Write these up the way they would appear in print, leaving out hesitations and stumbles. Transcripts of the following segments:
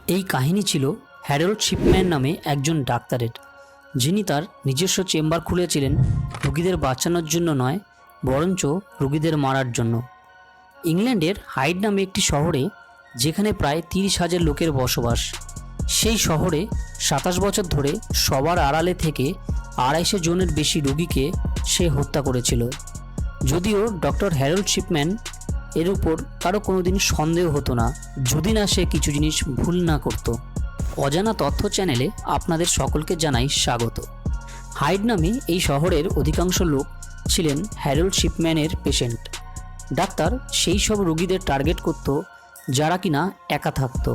এই কাহিনী ছিল হ্যারল্ড শিপম্যান নামে একজন ডাক্তারের, যিনি তার নিজস্ব চেম্বার খুলেছিলেন রোগীদের বাঁচানোর জন্য নয়, বরঞ্চ রোগীদের মারার জন্য। ইংল্যান্ডের হাইড নামে একটি শহরে, যেখানে প্রায় 30,000 লোকের বসবাস, সেই শহরে 27 বছর ধরে সবার আড়ালে থেকে 250 জনের বেশি রোগীকে সে হত্যা করেছিল। যদিও ডক্টর হ্যারল্ড শিপম্যান এর উপর কারো কোনোদিন সন্দেহ হতো না, যদি না সে কিছু জিনিস ভুল না করত। অজানা তথ্য চ্যানেলে আপনাদের সকলকে জানাই স্বাগত। হাইড নামে এই শহরের অধিকাংশ লোক ছিলেন হ্যারল্ড শিপম্যানের পেশেন্ট। ডাক্তার সেই সব রোগীদের টার্গেট করত যারা কিনা একা থাকতো,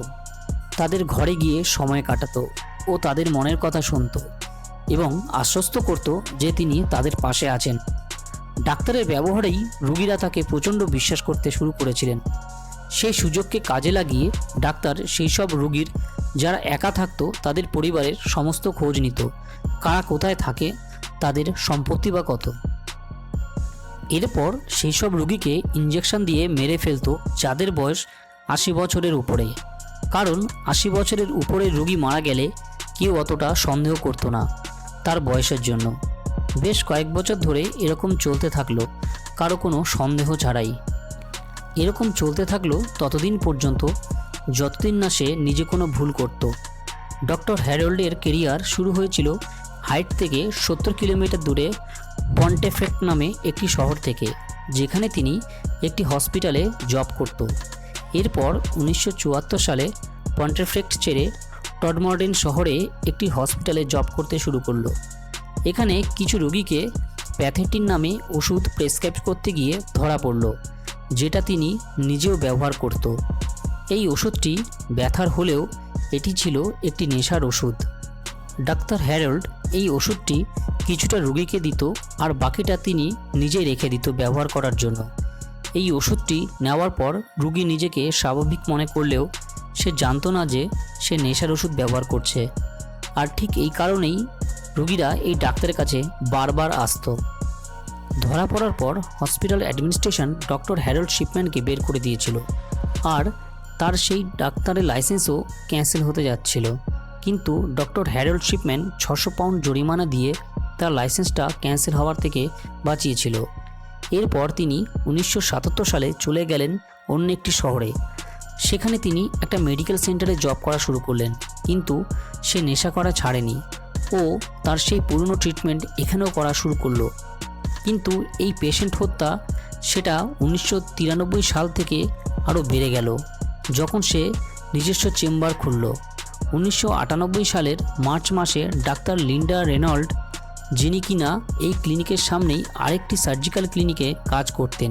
তাদের ঘরে গিয়ে সময় কাটাতো ও তাদের মনের কথা শুনত এবং আশ্বস্ত করত যে তিনি তাদের পাশে আছেন। ডাক্তারের ব্যবহারেই রোগীরা তাকে প্রচণ্ড বিশ্বাস করতে শুরু করেছিলেন। সেই সুযোগকে কাজে লাগিয়ে ডাক্তার সেই সব রোগীর যারা একা থাকতো তাদের পরিবারের সমস্ত খোঁজ নিত, কারা কোথায় থাকে, তাদের সম্পত্তি বা কত। এরপর সেই সব রোগীকে ইঞ্জেকশন দিয়ে মেরে ফেলতো যাদের বয়স 80 বছরের উপরে, কারণ 80 বছরের উপরের রোগী মারা গেলে কেউ অতটা সন্দেহ করতো না তার বয়সের জন্য। বেশ কয়েক বছর ধরে এরকম চলতে থাকলো, কারো কোনো সন্দেহ ছাড়াই। এরকম চলতে থাকলো ততদিন পর্যন্ত যতদিন না সে নিজে কোনো ভুল করত। ডক্টর হ্যারল্ডের কেরিয়ার শুরু হয়েছিল হাইট থেকে 70 কিলোমিটার দূরে পন্টেফ্রেক্ট নামে একটি শহর থেকে, যেখানে তিনি একটি হসপিটালে জব করত। এরপর 1974 সালে পন্টেফ্রেক্ট ছেড়ে টডমর্ডেন শহরে একটি হসপিটালে জব করতে শুরু করলো। এখানে কিছু রোগীকে প্যাথেটিন নামে ওষুধ প্রেসক্রাইব করতে গিয়ে ধরা পড়ল, যেটা তিনি নিজেও ব্যবহার করত। এই ওষুধটি ব্যথার হলেও এটি ছিল একটি নেশার ওষুধ। ডাক্তার হ্যারল্ড এই ওষুধটি কিছুটা রোগীকে দিত আর বাকিটা তিনি নিজে রেখে দিত ব্যবহার করার জন্য। এই ওষুধটি নেওয়ার পর রোগী নিজেকে স্বাভাবিক মনে করলেও সে জানতো না যে সে নেশার ওষুধ ব্যবহার করছে। আর ঠিক এই কারণেই রোগীরা এই ডাক্তারের কাছে বারবার আসতো। ধরা পড়ার পর হসপিটাল অ্যাডমিনিস্ট্রেশন ডক্টর হ্যারল্ড শিপম্যানকে বের করে দিয়েছিল, আর তার সেই ডাক্তারের লাইসেন্সও ক্যান্সেল হতে যাচ্ছিল। কিন্তু ডক্টর হ্যারল্ড শিপম্যান 600 পাউন্ড জরিমানা দিয়ে তার লাইসেন্সটা ক্যান্সেল হওয়ার থেকে বাঁচিয়েছিল। এরপর তিনি 1977 সালে চলে গেলেন অন্য একটি শহরে। সেখানে তিনি একটা মেডিকেল সেন্টারে জব করা শুরু করলেন, কিন্তু সে নেশা করা ছাড়েনি ও তার সেই পুরনো ট্রিটমেন্ট এখানেও করা শুরু করলো। কিন্তু এই পেশেন্ট হত্যা সেটা 1993 সাল থেকে আরও বেড়ে গেল, যখন সে নিজস্ব চেম্বার খুলল। 1998 সালের মার্চ মাসে ডাক্তার লিন্ডা রেনল্ড, যিনি কিনা এই ক্লিনিকের সামনেই আরেকটি সার্জিক্যাল ক্লিনিকে কাজ করতেন,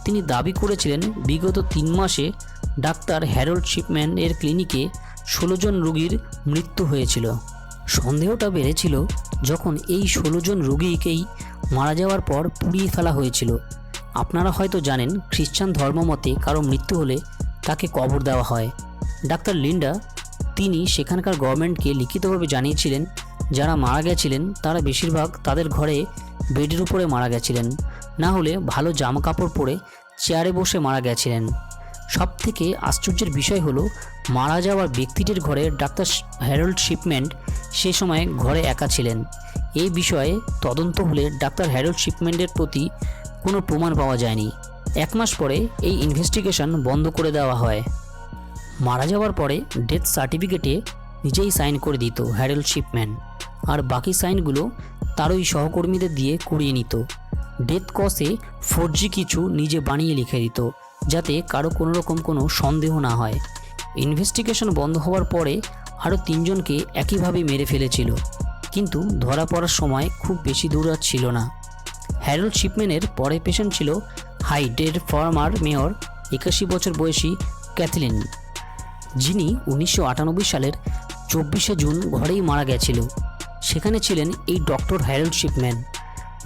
তিনি দাবি করেছিলেন বিগত 3 মাসে ডাক্তার হ্যারল্ড শিপম্যান এর ক্লিনিকে 16 জন রোগীর মৃত্যু হয়েছিল। সন্দেহটা বেড়েছিল যখন এই 16 জন রোগীকেই মারা যাওয়ার পর পুড়িয়ে ফেলা হয়েছিল। আপনারা হয়তো জানেন, খ্রিস্টান ধর্মমতে কারো মৃত্যু হলে তাকে কবর দেওয়া হয়। ডাক্তার লিন্ডা তিনি সেখানকার গভর্নমেন্টকে লিখিতভাবে জানিয়েছিলেন যারা মারা গেছিলেন তারা বেশিরভাগ তাদের ঘরে বেডের উপরে মারা গেছিলেন, না হলে ভালো জামা কাপড় পরে চেয়ারে বসে মারা গেছিলেন। সবথেকে আশ্চর্যের বিষয় হলো, মারা যাওয়ার ব্যক্তিটির ঘরে ডাক্তার হ্যারল্ড শিপম্যান সে সময় ঘরে একা ছিলেন। এই বিষয়ে তদন্ত হলে ডাক্তার হ্যারল্ড শিপম্যানের প্রতি কোনো প্রমাণ পাওয়া যায়নি। 1 মাস পরে এই ইনভেস্টিগেশন বন্ধ করে দেওয়া হয়। মারা যাওয়ার পরে ডেথ সার্টিফিকেটে নিজেই সাইন করে দিত হ্যারল্ড শিপম্যান, আর বাকি সাইনগুলো তারই সহকর্মীদের দিয়ে করিয়ে নিত। ডেথ কজে ফর্জি কিছু নিজে বানিয়ে লিখে দিত, যাতে কারো কোনো রকম কোনো সন্দেহ না হয়। ইনভেস্টিগেশন বন্ধ হওয়ার পরে আরও 3 জনকে একইভাবে মেরে ফেলেছিল, কিন্তু ধরা পড়ার সময় খুব বেশি দূর ছিল না। হ্যারল্ড শিপম্যানের পরের পেশেন্ট ছিল হাইডের ফর্মার মেয়র 81 বছর বয়সী ক্যাথলিন, যিনি 1998 সালের 24শে জুন ঘরেই মারা গেছিল। সেখানে ছিলেন এই ডক্টর হ্যারল্ড শিপম্যান।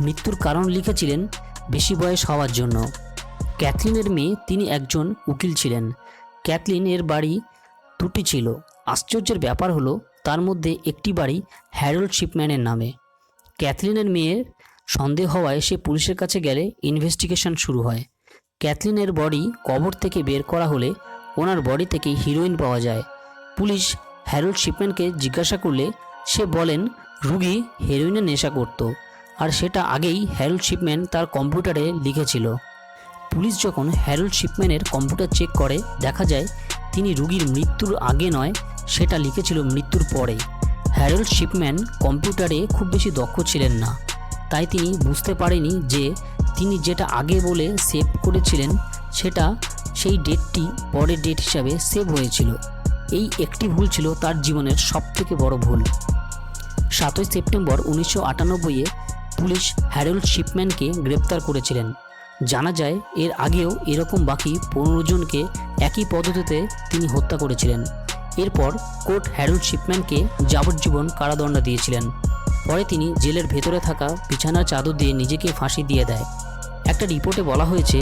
মৃত্যুর কারণ লিখেছিলেন বেশি বয়স হওয়ার জন্য। ক্যাথলিনের মেয়ে, তিনি একজন উকিল ছিলেন। ক্যাথলিনের বাড়ি 2টি ছিল। আশ্চর্যের ব্যাপার হলো, তার মধ্যে একটি বাড়ি হ্যারল্ড শিপম্যানের নামে। ক্যাথলিনের মেয়ের সন্দেহ হওয়ায় সে পুলিশের কাছে গেলে ইনভেস্টিগেশন শুরু হয়। ক্যাথলিনের বডি কবর থেকে বের করা হলে ওনার বডি থেকে হিরোইন পাওয়া যায়, পুলিশ হ্যারল্ড শিপম্যানকে জিজ্ঞাসা করলে সে বলেন রুগী হেরোইনের নেশা করত, আর সেটা আগেই হ্যারল্ড শিপম্যান তার কম্পিউটারে লিখেছিল। পুলিশ যখন হ্যারল্ড শিপম্যানের কম্পিউটার চেক করে দেখা যায় তিনি রুগীর মৃত্যুর আগে নয়, সেটা লিখেছিল মৃত্যুর পরে। হ্যারল্ড শিপম্যান কম্পিউটারে খুব বেশি দক্ষ ছিলেন না, তাই তিনি বুঝতে পারেনি যে তিনি যেটা আগে বলে সেভ করেছিলেন সেটা সেই ডেটটি পরের ডেট হিসাবে সেভ হয়েছিল। এই একটি ভুল ছিল তার জীবনের সবথেকে বড় ভুল। 7ই সেপ্টেম্বর 1998-এ পুলিশ হ্যারল্ড শিপম্যানকে গ্রেপ্তার করেছিলেন। জানা যায় এর আগেও এরকম বাকি 15 জনকে একই পদ্ধতিতে তিনি হত্যা করেছিলেন। এরপর কোর্ট হ্যারল্ড শিপম্যানকে যাবজ্জীবন কারাদণ্ড দিয়েছিলেন। পরে তিনি জেলের ভেতরে থাকা বিছানার চাদর দিয়ে নিজেকে ফাঁসি দিয়ে দেয়। একটা রিপোর্টে বলা হয়েছে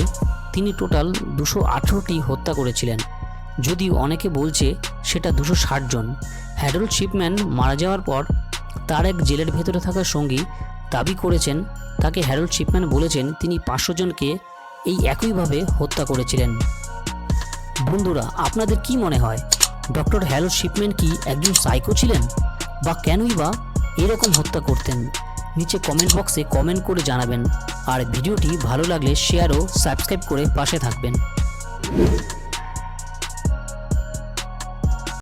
তিনি টোটাল 218টি হত্যা করেছিলেন, যদিও অনেকে বলছে সেটা 260 জন। হ্যারল্ড শিপম্যান মারা যাওয়ার পর তার এক জেলের ভেতরে থাকা সঙ্গী দাবি করেছেন তাকে হ্যারল্ড শিপম্যান বলেছেন তিনি 500 জনকে এই একইভাবে হত্যা করেছিলেন। বন্ধুরা, আপনাদের কি মনে হয় ডক্টর হ্যারল্ড শিপম্যান কি একজন সাইকো ছিলেন, বা কেনই বা এরকম হত্যা করতেন? নিচে কমেন্ট বক্সে কমেন্ট করে জানাবেন। আর ভিডিওটি ভালো লাগলে শেয়ার ও সাবস্ক্রাইব করে পাশে থাকবেন।